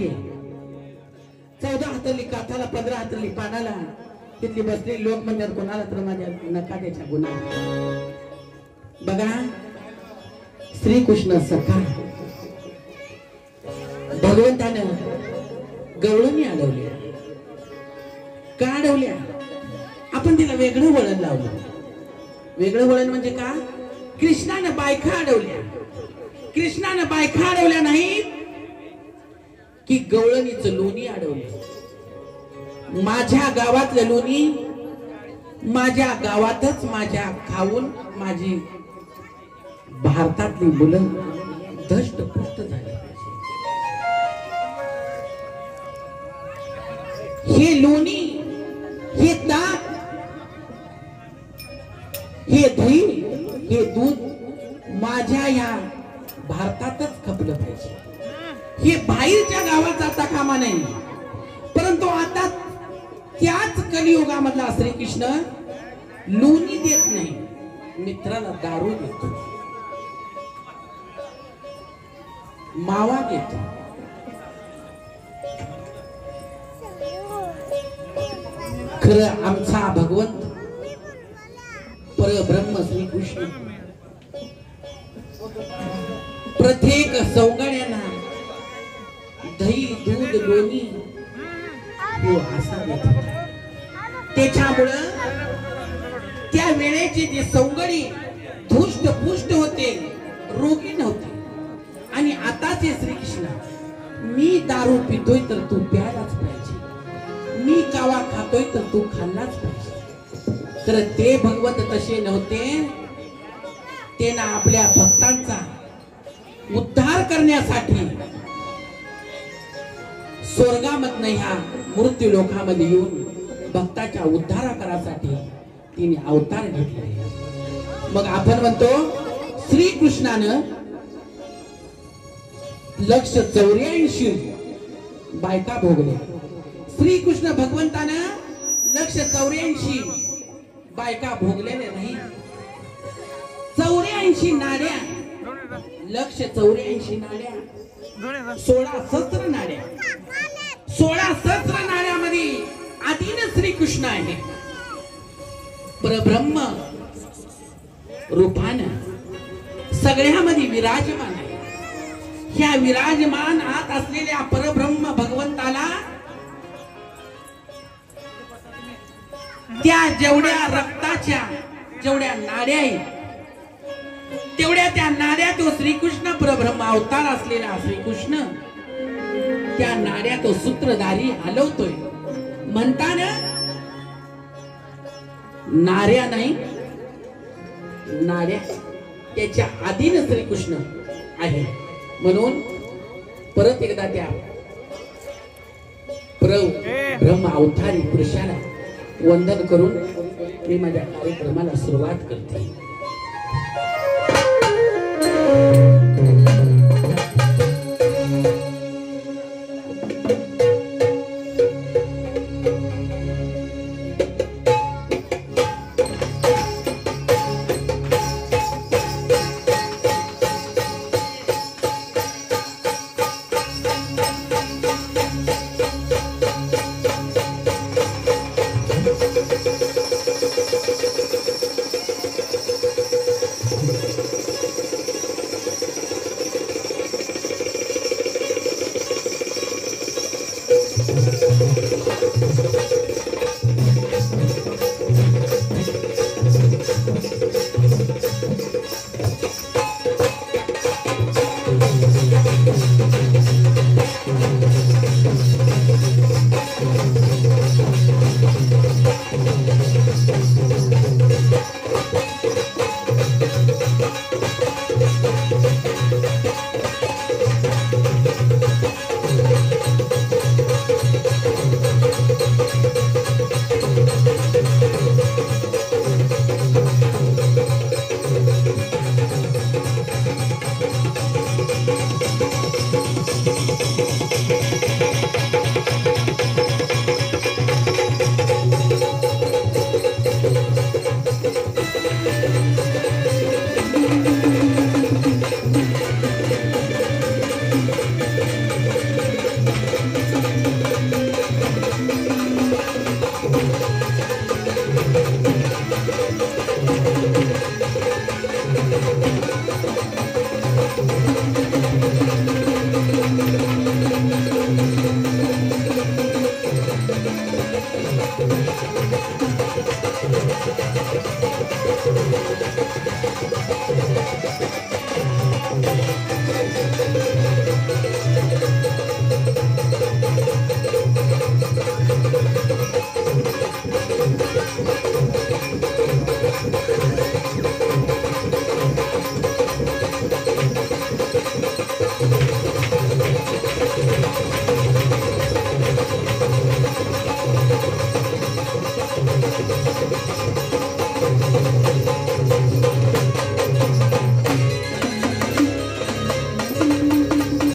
आहे. 14 हातली काठाला 15 हातली पानाला तिथली बसलेली लोक म्हणतात कोणाला तर माझ्या नका त्याच्या गुन्हा. बघा श्रीकृष्ण सखा भगवंतानं गवळणी अडवल्या. का अडवल्या? आपण तिला वेगळं वळण लावलं. वेगळं वळण म्हणजे का? कृष्णानं बायका अडवल्या. कृष्णानं बायका अडवल्या नाही की गवळणीचं लोणी अडवलं. माझ्या गावातलं लोणी माझ्या गावातच माझ्या खाऊन माझी भारतातली मुलं धष्टपुष्ट झाली. हे लोणी, हे ताक, हे दही, हे दूध माझ्या या भारतातच खपलं पाहिजे. हे बाहेरच्या गावात जाता कामा नाही. परंतु आता त्याच कलियुगामधला श्रीकृष्ण लोणी देत नाही, मित्राला दारू देतो, मावा देतो. खरं आमचा भगवंत परब्रह्म श्रीकृष्ण प्रत्येक सौंगाड्यांना दही दूध लोणी असा देतो. त्याच्यामुळं त्या वेळेचे जे सौंगडी धुष्ट पुष्ट होते, रोगी नव्हते. आणि आताचे श्रीकृष्ण, मी दारू पितोय तर तू प्यायलाच पाहिजे, मी कावा खातोय तर तू खाल्लाच पाहिजे. तर ते भगवंत तसे नव्हते. त्यांना आपल्या भक्तांचा उद्धार करण्यासाठी स्वर्गामधनं ह्या मृत्यू लोकामध्ये येऊन भक्ताच्या उद्धारा करासाठी तिने अवतार घेतले. मग आपण म्हणतो श्रीकृष्णानं 184 बायका भोगल्या. श्रीकृष्ण भगवंतानं 184 बायका भोगलेल्या नाही. 84 नाड्या, 184 नाड्या, 16 सहस्त्र नाड्या. 16 सहस्त्र नाड्यामध्ये आधीन श्रीकृष्ण आहे. परब्रह्म रूपानं सगळ्यामध्ये विराजमान आहे. ह्या विराजमान आत असलेल्या परब्रह्म भगवंताला त्या जेवढ्या रक्ताच्या जेवढ्या नाड्या आहेत तेवढ्या त्या नाड्या तो श्रीकृष्ण परब्रह्म अवतार असलेला श्रीकृष्ण त्या नाड्या तो सूत्रधारी हलवतोय. म्हणताना नाऱ्या नाही, नाड्या त्याच्या आधीन श्रीकृष्ण आहे. म्हणून परत एकदा त्या ब्रह्म अवतारी पुरुषाला वंदन करून मी माझ्या कार्यक्रमाला सुरुवात करते.